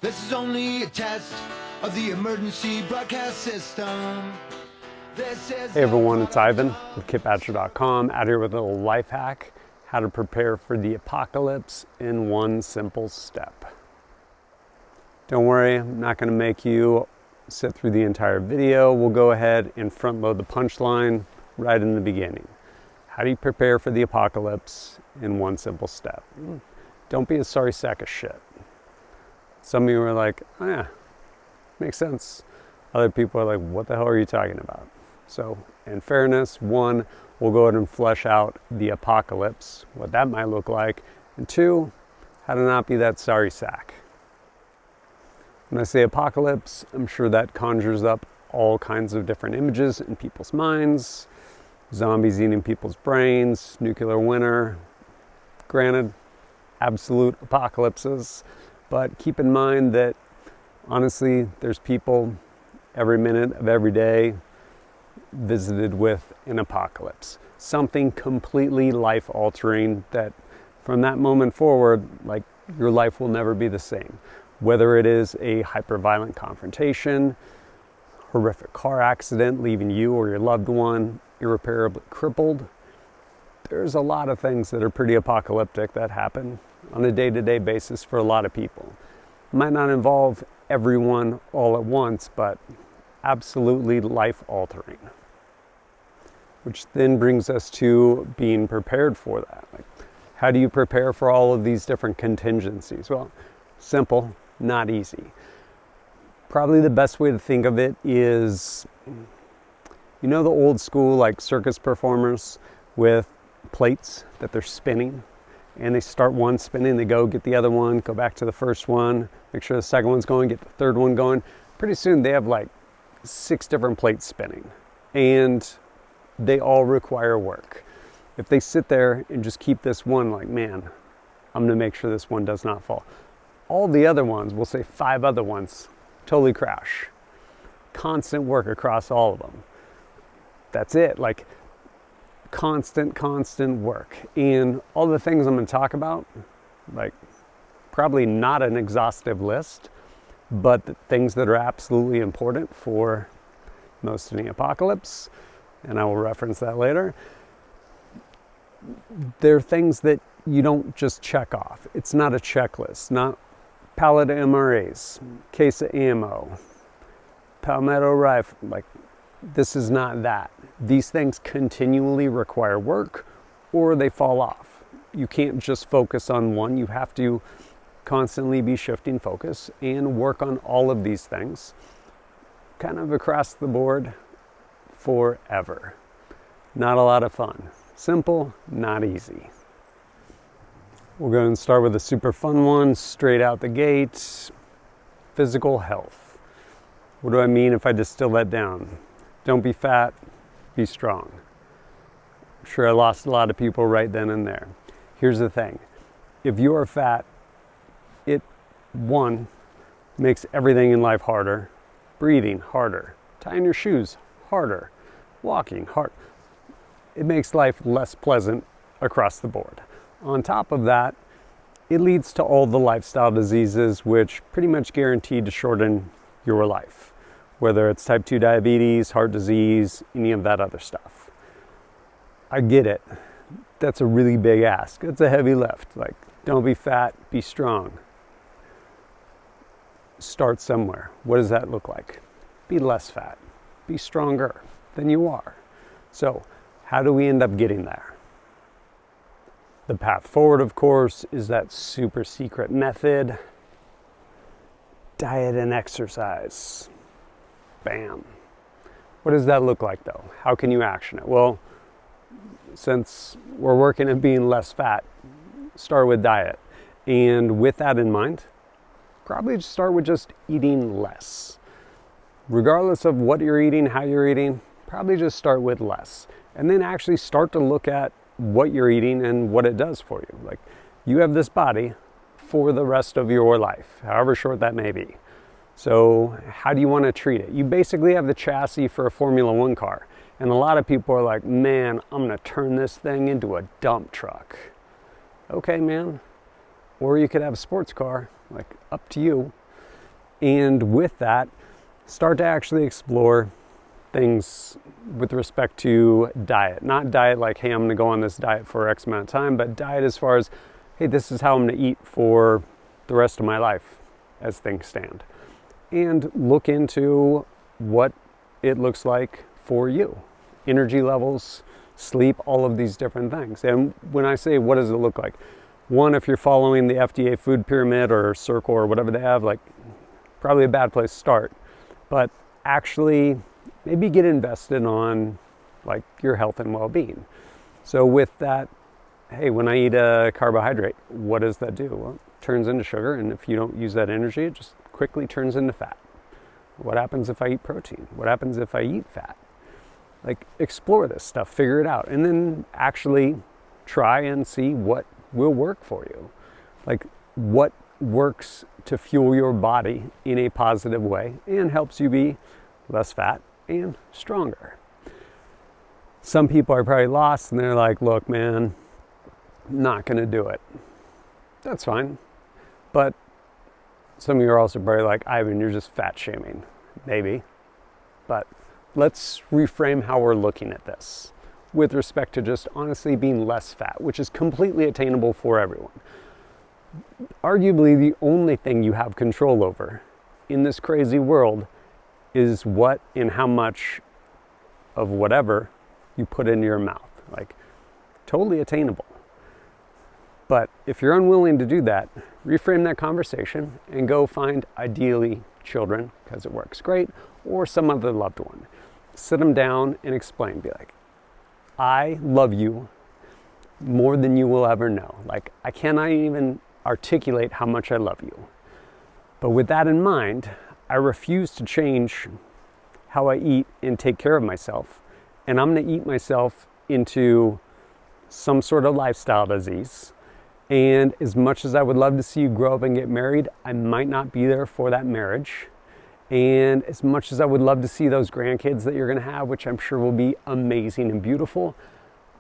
This is only a test of the emergency broadcast system. Hey everyone, it's Ivan with KitBatcher.com, out here with a little life hack, how to prepare for the apocalypse in one simple step. Don't worry, I'm not going to make you sit through the entire video. We'll go ahead and front load the punchline right in the beginning. How do you prepare for the apocalypse in one simple step? Don't be a sorry sack of shit. Some of you are like, oh yeah, makes sense. Other people are like, what the hell are you talking about? So, in fairness, one, we'll go ahead and flesh out the apocalypse, what that might look like, and two, how to not be that sorry sack. When I say apocalypse, I'm sure that conjures up all kinds of different images in people's minds. Zombies eating people's brains, nuclear winter. Granted, absolute apocalypses, but keep in mind that honestly, there's people every minute of every day visited with an apocalypse. Something completely life-altering that from that moment forward, like, your life will never be the same. Whether it is a hyper-violent confrontation, horrific car accident leaving you or your loved one irreparably crippled, there's a lot of things that are pretty apocalyptic that happen on a day-to-day basis for a lot of people. It might not involve everyone all at once, but absolutely life-altering. Which then brings us to being prepared for that. Like, how do you prepare for all of these different contingencies? Well, simple, not easy. Probably the best way to think of it is, you know, the old school like circus performers with plates that they're spinning, and they start one spinning, they go get the other one, go back to the first one, make sure the second one's going, get the third one going. Pretty soon they have like 6 different plates spinning, and they all require work. If they sit there and just keep this one, like, man, I'm gonna make sure this one does not fall, all the other ones, we'll say 5 other ones, totally crash. Constant work across all of them. That's it. Like, constant work. And all the things I'm going to talk about, like, probably not an exhaustive list, but the things that are absolutely important for most of the apocalypse, and I will reference that later. They're things that you don't just check off. It's not a checklist, not pallet of MRAs, case of ammo, palmetto rifle. Like, this is not that. These things continually require work or they fall off. You can't just focus on one. You have to constantly be shifting focus and work on all of these things kind of across the board forever. Not a lot of fun. Simple, not easy. We're going to start with a super fun one, straight out the gate. Physical health. What do I mean if I distill that down? Don't be fat, be strong. I'm sure I lost a lot of people right then and there. Here's the thing. If you are fat, it, one, makes everything in life harder. Breathing harder. Tying your shoes harder. Walking hard. It makes life less pleasant across the board. On top of that, it leads to all the lifestyle diseases which pretty much guaranteed to shorten your life. Whether it's type 2 diabetes, heart disease, any of that other stuff. I get it. That's a really big ask. It's a heavy lift. Like, don't be fat, be strong. Start somewhere. What does that look like? Be less fat. Be stronger than you are. So, how do we end up getting there? The path forward, of course, is that super secret method. Diet and exercise. Bam. What does that look like, though? How can you action it? Well, since we're working at being less fat, start with diet. And with that in mind, probably just start with just eating less. Regardless of what you're eating, how you're eating, probably just start with less. And then actually start to look at what you're eating and what it does for you. Like, you have this body for the rest of your life, however short that may be. So how do you want to treat it? You basically have the chassis for a Formula One car. And a lot of people are like, man, I'm going to turn this thing into a dump truck. Okay, man. Or you could have a sports car, like, up to you. And with that, start to actually explore things with respect to diet. Not diet like, hey, I'm going to go on this diet for X amount of time, but diet as far as, hey, this is how I'm going to eat for the rest of my life as things stand. And look into what it looks like for you. Energy levels, sleep, all of these different things. And when I say what does it look like? One, if you're following the FDA food pyramid or circle or whatever they have, like probably a bad place to start. But actually maybe get invested on like your health and well-being. So with that, hey, when I eat a carbohydrate, what does that do? Well, it turns into sugar, and if you don't use that energy, it just quickly turns into fat. What happens if I eat protein? What happens if I eat fat? Like, explore this stuff, figure it out, and then actually try and see what will work for you. Like, what works to fuel your body in a positive way and helps you be less fat and stronger. Some people are probably lost and they're like, look, man, I'm not going to do it. That's fine. But some of you are also probably like, Ivan, you're just fat shaming. Maybe. But let's reframe how we're looking at this with respect to just honestly being less fat, which is completely attainable for everyone. Arguably, the only thing you have control over in this crazy world is what and how much of whatever you put into your mouth. Like, totally attainable. But if you're unwilling to do that, reframe that conversation and go find, ideally, children, because it works great, or some other loved one. Sit them down and explain. Be like, I love you more than you will ever know. Like, I cannot even articulate how much I love you. But with that in mind, I refuse to change how I eat and take care of myself. And I'm going to eat myself into some sort of lifestyle disease. And as much as I would love to see you grow up and get married, I might not be there for that marriage. And as much as I would love to see those grandkids that you're going to have, which I'm sure will be amazing and beautiful,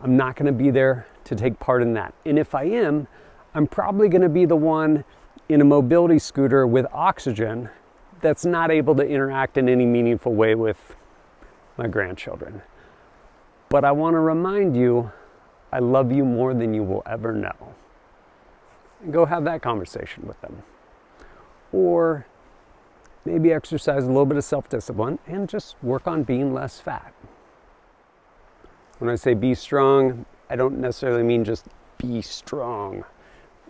I'm not going to be there to take part in that. And if I am, I'm probably going to be the one in a mobility scooter with oxygen that's not able to interact in any meaningful way with my grandchildren. But I want to remind you, I love you more than you will ever know. And go have that conversation with them. Or maybe exercise a little bit of self-discipline and just work on being less fat. When I say be strong, I don't necessarily mean just be strong.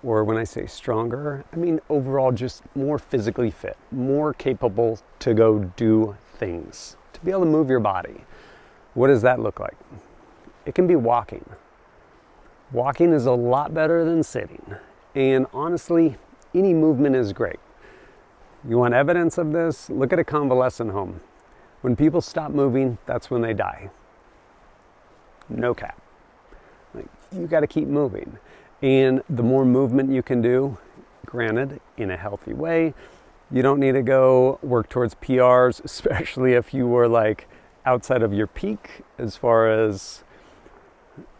Or when I say stronger, I mean overall just more physically fit, more capable to go do things, to be able to move your body. What does that look like? It can be walking. Walking is a lot better than sitting. And honestly, any movement is great. You want evidence of this? Look at a convalescent home. When people stop moving, that's when they die. No cap. Like, you got to keep moving. And the more movement you can do, granted, in a healthy way, you don't need to go work towards PRs, especially if you were like outside of your peak as far as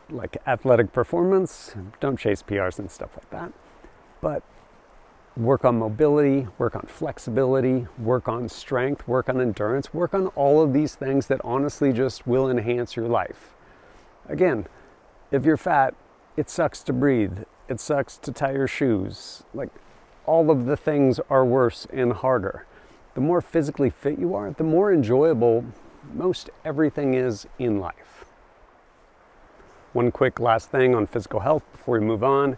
like athletic performance. Don't chase PRs and stuff like that. But work on mobility, work on flexibility, work on strength, work on endurance, work on all of these things that honestly just will enhance your life. Again, if you're fat, it sucks to breathe. It sucks to tie your shoes. Like, all of the things are worse and harder. The more physically fit you are, the more enjoyable most everything is in life. One quick last thing on physical health before we move on.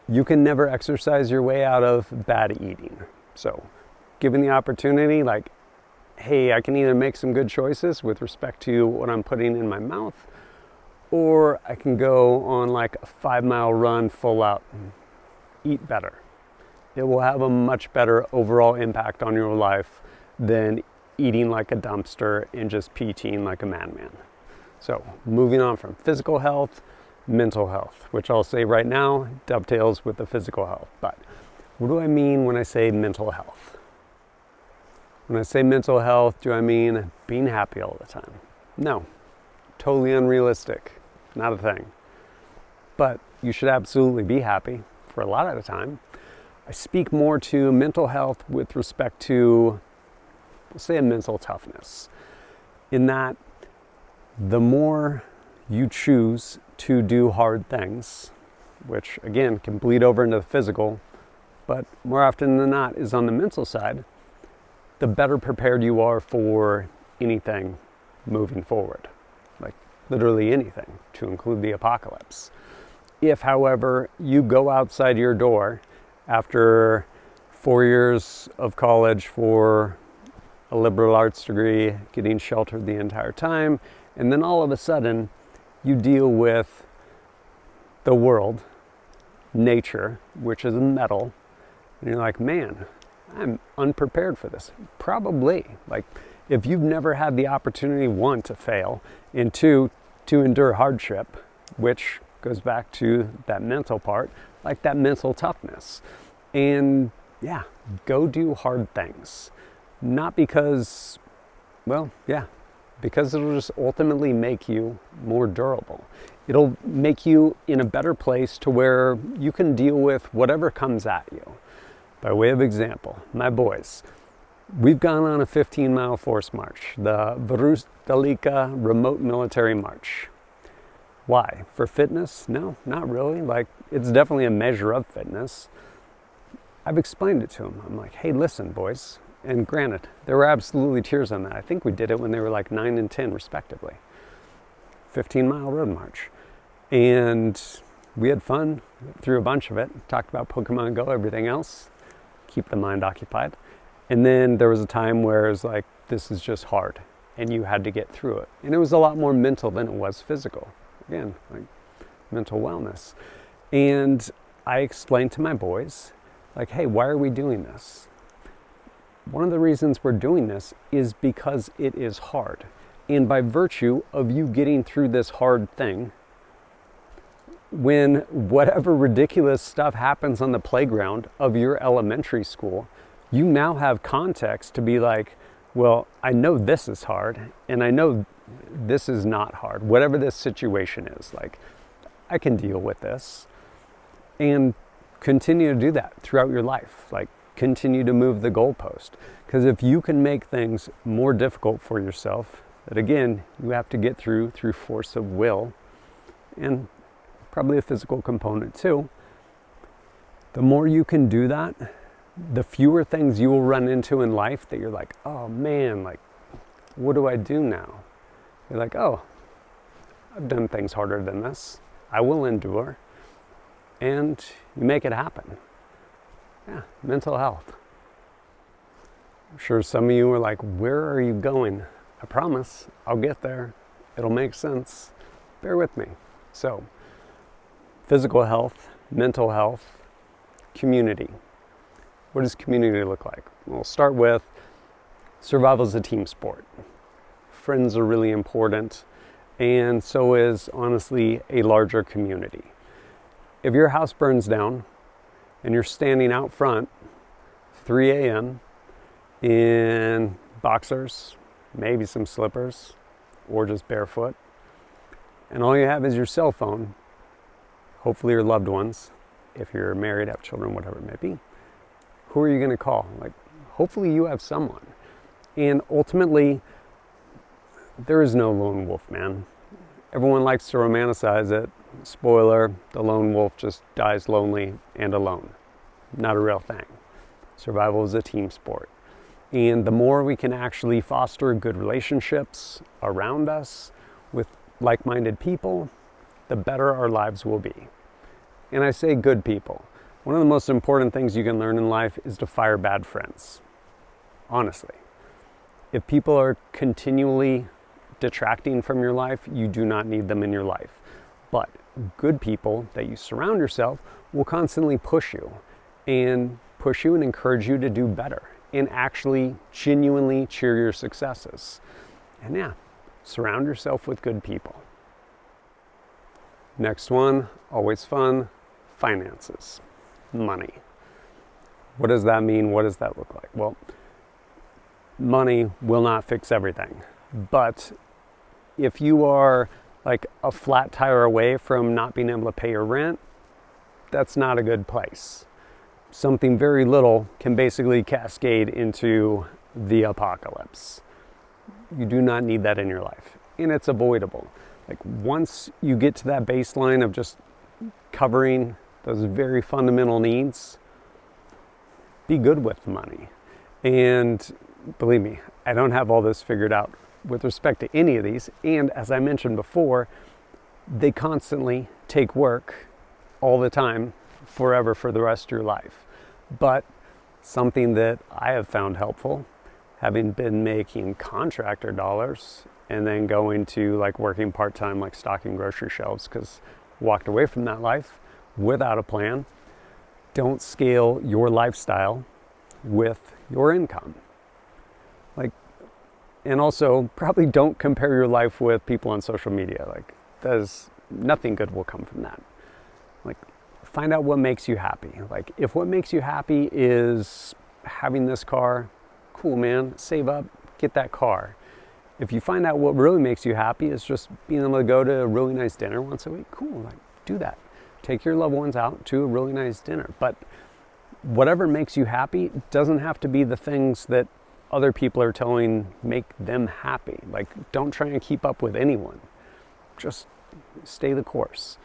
You can never exercise your way out of bad eating. So, given the opportunity, like, hey, I can either make some good choices with respect to what I'm putting in my mouth, or I can go on like a 5-mile run full out, eat better. It will have a much better overall impact on your life than eating like a dumpster and just PTing like a madman. So, moving on from physical health, mental health, which I'll say right now dovetails with the physical health. But what do I mean when I say mental health? When I say mental health, do I mean being happy all the time? No, totally unrealistic. Not a thing. But you should absolutely be happy for a lot of the time. I speak more to mental health with respect to, let's say, a mental toughness, in that the more you choose to do hard things, which again can bleed over into the physical, but more often than not is on the mental side, the better prepared you are for anything moving forward, like literally anything, to include the apocalypse. If, however, you go outside your door after 4 years of college for a liberal arts degree, getting sheltered the entire time, and then all of a sudden you deal with the world, nature, which is metal, and you're like, man, I'm unprepared for this. Probably. Like, if you've never had the opportunity, one, to fail, and two, to endure hardship, which goes back to that mental part, like that mental toughness. And yeah, go do hard things. Not because, well, yeah, because it'll just ultimately make you more durable. It'll make you in a better place to where you can deal with whatever comes at you. By way of example, my boys, we've gone on a 15-mile force march, the Vrustalika Remote Military March. Why? For fitness? No, not really. Like, it's definitely a measure of fitness. I've explained it to them. I'm like, hey, listen, boys. And granted, there were absolutely tears on that. I think we did it when they were like 9 and 10, respectively. 15-mile road march. And we had fun through a bunch of it. Talked about Pokemon Go, everything else. Keep the mind occupied. And then there was a time where it was like, this is just hard. And you had to get through it. And it was a lot more mental than it was physical. Again, like mental wellness. And I explained to my boys, like, hey, why are we doing this? One of the reasons we're doing this is because it is hard. And by virtue of you getting through this hard thing, when whatever ridiculous stuff happens on the playground of your elementary school, you now have context to be like, well, I know this is hard, and I know this is not hard. Whatever this situation is, like, I can deal with this. And continue to do that throughout your life. Like, continue to move the goalpost. Because if you can make things more difficult for yourself, that again, you have to get through force of will, and probably a physical component too, the more you can do that, the fewer things you will run into in life that you're like, oh man, like, what do I do now? You're like, oh, I've done things harder than this. I will endure. And you make it happen. Yeah, mental health. I'm sure some of you are like, where are you going? I promise, I'll get there. It'll make sense. Bear with me. So, physical health, mental health, community. What does community look like? We'll start with survival is a team sport. Friends are really important, and so is, honestly, a larger community. If your house burns down and you're standing out front 3 a.m. in boxers, maybe some slippers, or just barefoot, and all you have is your cell phone, hopefully your loved ones, if you're married, have children, whatever it may be, who are you going to call? Like, hopefully you have someone. And ultimately, there is no lone wolf, man. Everyone likes to romanticize it. Spoiler, the lone wolf just dies lonely and alone. Not a real thing. Survival is a team sport. And the more we can actually foster good relationships around us with like-minded people, the better our lives will be. And I say good people. One of the most important things you can learn in life is to fire bad friends. Honestly. If people are continually detracting from your life, you do not need them in your life. But good people that you surround yourself will constantly push you and encourage you to do better and actually genuinely cheer your successes. And yeah, surround yourself with good people. Next one, always fun, finances, money. What does that mean? What does that look like? Well, money will not fix everything, but if you are like a flat tire away from not being able to pay your rent, that's not a good place. something very little can basically cascade into the apocalypse. You do not need that in your life, and it's avoidable. Like once you get to that baseline of just covering those very fundamental needs, be good with money. And believe me, I don't have all this figured out with respect to any of these. And as I mentioned before, they constantly take work all the time, forever, for the rest of your life. But something that I have found helpful, having been making contractor dollars and then going to like working part-time, like stocking grocery shelves, because walked away from that life without a plan. Don't scale your lifestyle with your income. Like, and also probably don't compare your life with people on social media. Like, nothing good will come from that. Like, find out what makes you happy. Like, if what makes you happy is having this car, cool, man, save up, get that car. If you find out what really makes you happy is just being able to go to a really nice dinner once a week, cool, like, do that. Take your loved ones out to a really nice dinner. But whatever makes you happy doesn't have to be the things that other people are telling make them happy. Like, don't try and keep up with anyone. Just stay the course.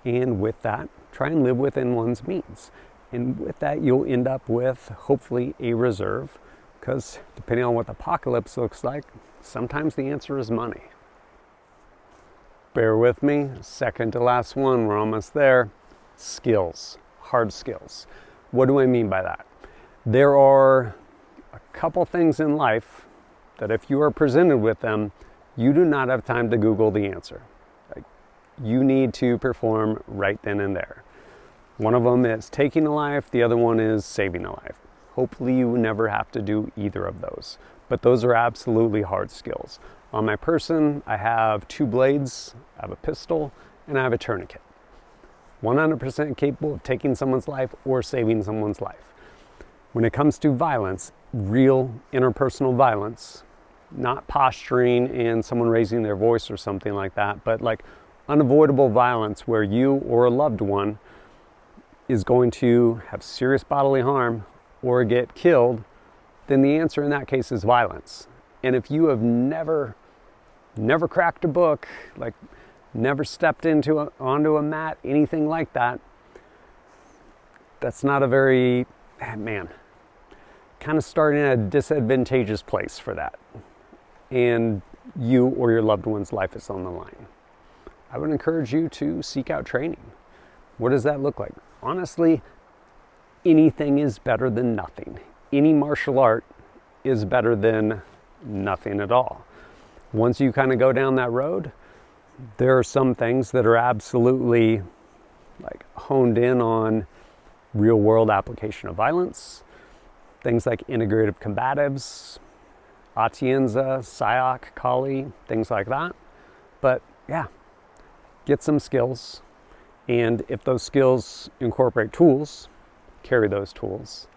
And with that, try and live within one's means. And with that, you'll end up with, hopefully, a reserve. Because depending on what the apocalypse looks like, sometimes the answer is money. Bear with me, second to last one, we're almost there. Skills, hard skills. What do I mean by that? There are a couple things in life that if you are presented with them, you do not have time to Google the answer. Like, you need to perform right then and there. One of them is taking a life, the other one is saving a life. Hopefully you never have to do either of those, but those are absolutely hard skills. On my person, I have 2 blades, I have a pistol, and I have a tourniquet. 100% capable of taking someone's life or saving someone's life. When it comes to violence, real interpersonal violence, not posturing and someone raising their voice or something like that, but like unavoidable violence where you or a loved one is going to have serious bodily harm or get killed, then the answer in that case is violence. And if you have never cracked a book, like never stepped onto a mat, anything like that, that's not a very, man, kind of starting at a disadvantageous place for that. And you or your loved one's life is on the line. I would encourage you to seek out training. What does that look like? Honestly, anything is better than nothing. Any martial art is better than nothing at all. Once you kind of go down that road, there are some things that are absolutely like honed in on real world application of violence. Things like integrative combatives, Atienza, Sayak, Kali, things like that. But yeah, get some skills. And if those skills incorporate tools, carry those tools.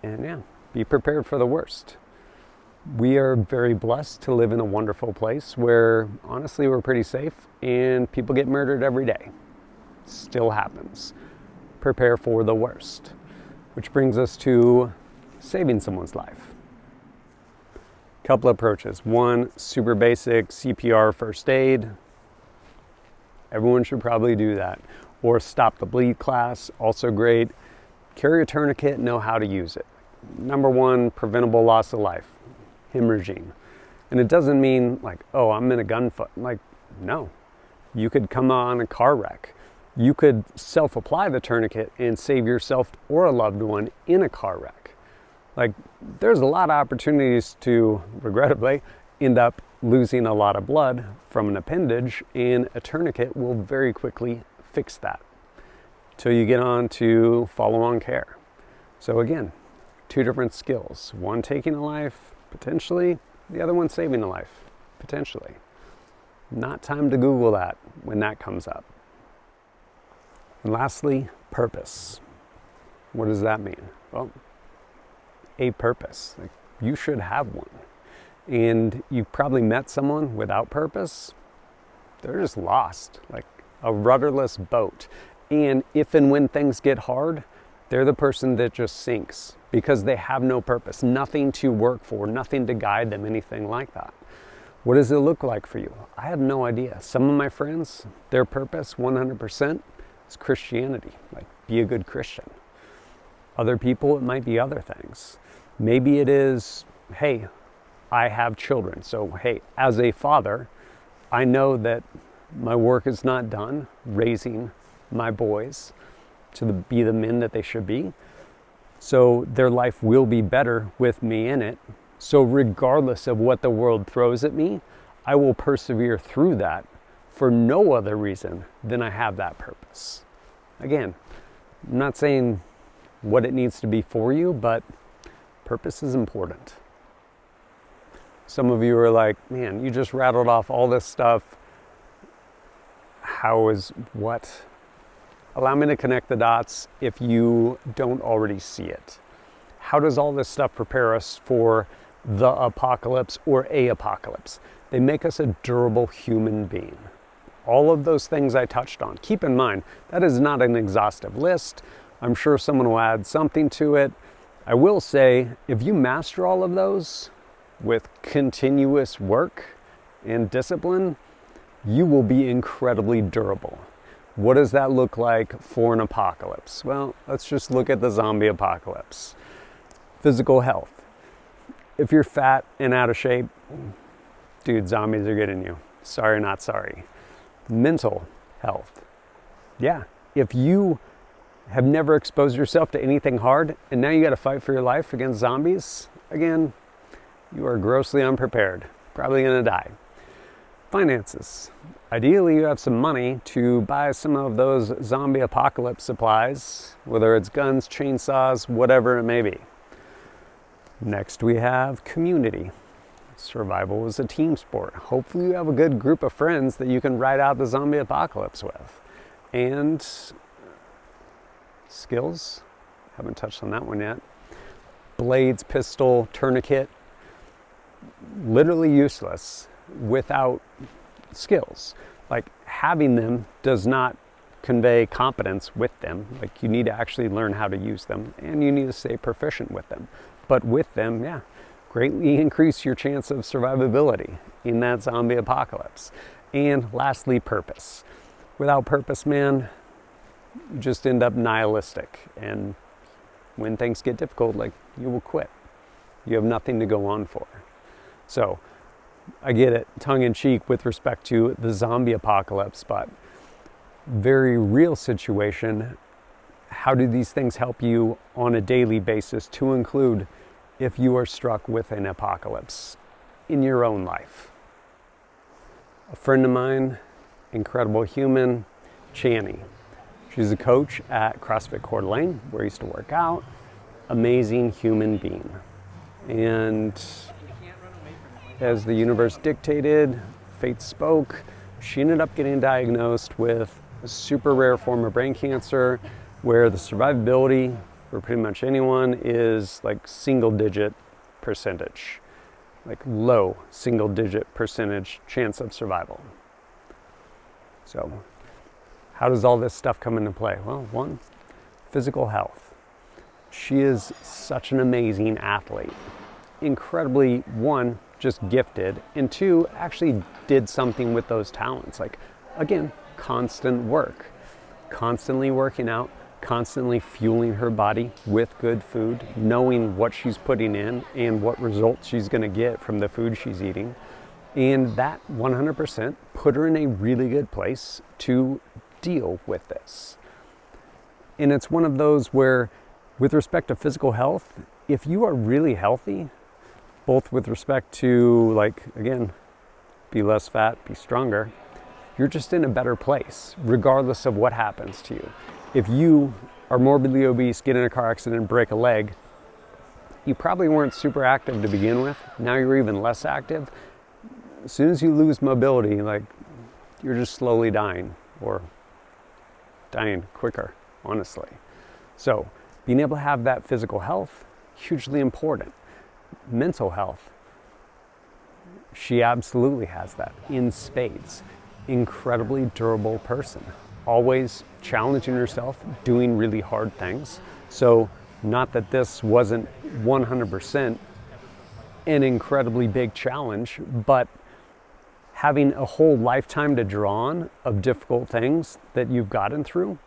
And yeah, be prepared for the worst. We are very blessed to live in a wonderful place where honestly we're pretty safe and people get murdered every day. Still happens. Prepare for the worst. Which brings us to saving someone's life. Couple approaches. One, super basic CPR first aid. Everyone should probably do that. Or stop the bleed class, also great. Carry a tourniquet, know how to use it. Number one, preventable loss of life, hemorrhaging. And it doesn't mean like, oh, I'm in a gunfight. Like, no. You could come on a car wreck. You could self-apply the tourniquet and save yourself or a loved one in a car wreck. Like, there's a lot of opportunities to, regrettably, end up losing a lot of blood from an appendage, and a tourniquet will very quickly fix that till you get on to follow-on care. So again, 2 different skills. One taking a life, potentially. The other one saving a life, potentially. Not time to Google that when that comes up. And lastly, purpose. What does that mean? Well, a purpose. Like, you should have one. And you've probably met someone without purpose. They're just lost, like a rudderless boat. And if and when things get hard, They're the person that just sinks because they have no purpose, nothing to work for, nothing to guide them, anything like that. What does it look like for you? I have no idea. Some of my friends, their purpose 100% is Christianity, like be a good Christian. Other people, it might be other things. Maybe it is, hey, I have children. So, hey, as a father, I know that my work is not done raising my boys to be the men that they should be. So their life will be better with me in it. So regardless of what the world throws at me, I will persevere through that for no other reason than I have that purpose. Again, I'm not saying what it needs to be for you, but purpose is important. Some of you are like, man, you just rattled off all this stuff. How is what? Allow me to connect the dots if you don't already see it. How does all this stuff prepare us for the apocalypse or a apocalypse? They make us a durable human being. All of those things I touched on. Keep in mind, that is not an exhaustive list. I'm sure someone will add something to it. I will say, if you master all of those with continuous work and discipline, you will be incredibly durable. What does that look like for an apocalypse? Well, let's just look at the zombie apocalypse. Physical health. If you're fat and out of shape, dude, zombies are getting you. Sorry, not sorry. Mental health. Yeah, if you have never exposed yourself to anything hard and now you got to fight for your life against zombies, again, you are grossly unprepared. Probably going to die. Finances. Ideally, you have some money to buy some of those zombie apocalypse supplies, whether it's guns, chainsaws, whatever it may be. Next, we have community. Survival is a team sport. Hopefully, you have a good group of friends that you can ride out the zombie apocalypse with. And skills, haven't touched on that one yet. Blades, pistol, tourniquet, literally useless without skills. Like having them does not convey competence with them. Like you need to actually learn how to use them and you need to stay proficient with them. But with them, yeah, greatly increase your chance of survivability in that zombie apocalypse. And lastly, purpose. Without purpose, man, you just end up nihilistic. And when things get difficult, like you will quit. You have nothing to go on for. So I get it, tongue in cheek with respect to the zombie apocalypse, but very real situation. How do these things help you on a daily basis to include if you are struck with an apocalypse in your own life? A friend of mine, incredible human, Chani. She's a coach at CrossFit Coeur d'Alene, where I used to work out. Amazing human being. And as the universe dictated, fate spoke, she ended up getting diagnosed with a super rare form of brain cancer where the survivability for pretty much anyone is like single-digit percentage, like low single-digit percentage chance of survival. So how does all this stuff come into play? Well, one, physical health. She is such an amazing athlete. Incredibly, one, just gifted, and two, actually did something with those talents. Like, again, constant work, constantly working out, constantly fueling her body with good food, knowing what she's putting in and what results she's going to get from the food she's eating. And that 100% put her in a really good place to deal with this. And it's one of those where, with respect to physical health, if you are really healthy, both with respect to, like, again, be less fat, be stronger, you're just in a better place, regardless of what happens to you. If you are morbidly obese, get in a car accident, break a leg, you probably weren't super active to begin with. Now you're even less active. As soon as you lose mobility, like, you're just slowly dying, or dying quicker, honestly. So being able to have that physical health, hugely important. Mental health, she absolutely has that in spades. Incredibly durable person, always challenging herself, doing really hard things, So not that this wasn't 100% an incredibly big challenge, but having a whole lifetime to draw on of difficult things that you've gotten through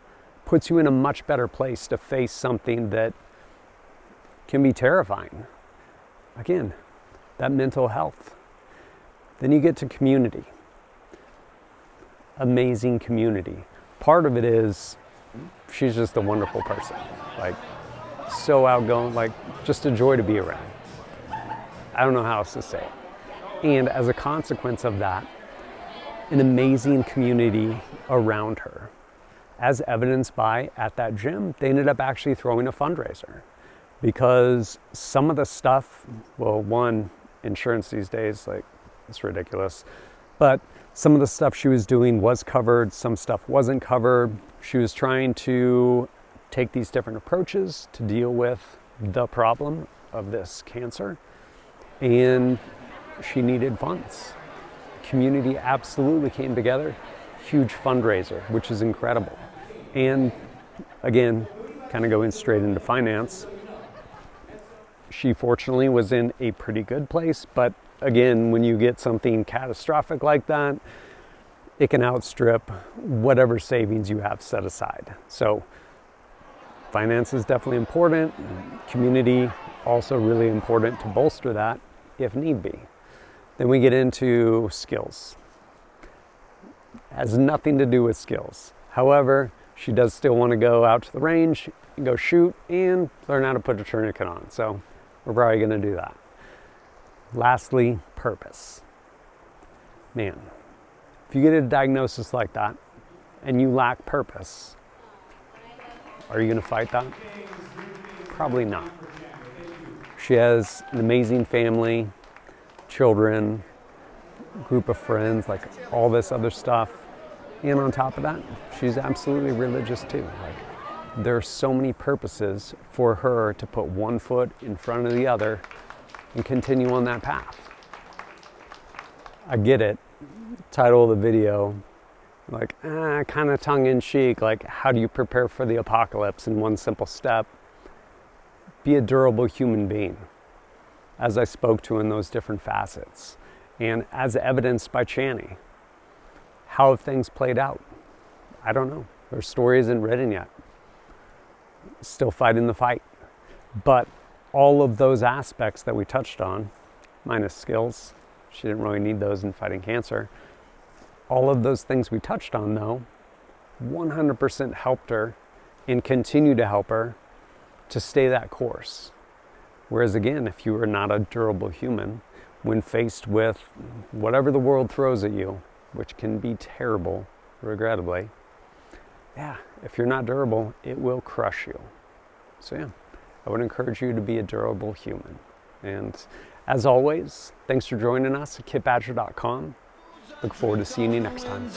puts you in a much better place to face something that can be terrifying. Again, that mental health. Then you get to community. Amazing community. Part of it is she's just a wonderful person. Like, so outgoing, like just a joy to be around. I don't know how else to say it. And as a consequence of that, an amazing community around her. As evidenced by, at that gym, they ended up actually throwing a fundraiser. Because some of the stuff, well, one, insurance these days, like, it's ridiculous. But some of the stuff she was doing was covered, some stuff wasn't covered. She was trying to take these different approaches to deal with the problem of this cancer. And she needed funds. Community absolutely came together. Huge fundraiser, which is incredible. And again, kind of going straight into finance, she fortunately was in a pretty good place, but again, when you get something catastrophic like that, it can outstrip whatever savings you have set aside. So finance is definitely important. Community also really important to bolster that if need be. Then we get into skills. Has nothing to do with skills. However, she does still want to go out to the range and go shoot and learn how to put a tourniquet on. So we're probably going to do that. Lastly, purpose. Man, if you get a diagnosis like that and you lack purpose, are you going to fight that? Probably not. She has an amazing family, children, group of friends, like all this other stuff. And on top of that, she's absolutely religious too. Like, there are so many purposes for her to put one foot in front of the other and continue on that path. I get it. Title of the video, like, kind of tongue-in-cheek, like, how do you prepare for the apocalypse in one simple step? Be a durable human being, as I spoke to in those different facets. And as evidenced by Channy, how have things played out? I don't know. Her story isn't written yet. Still fighting the fight. But all of those aspects that we touched on, minus skills, she didn't really need those in fighting cancer. All of those things we touched on, though, 100% helped her and continue to help her to stay that course. Whereas again, if you are not a durable human, when faced with whatever the world throws at you, which can be terrible, regrettably, yeah, if you're not durable, it will crush you. So yeah, I would encourage you to be a durable human. And as always, thanks for joining us at kitbadger.com. Look forward to seeing you next time.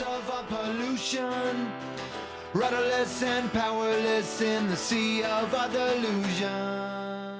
Rudderless and powerless in the sea of our delusion.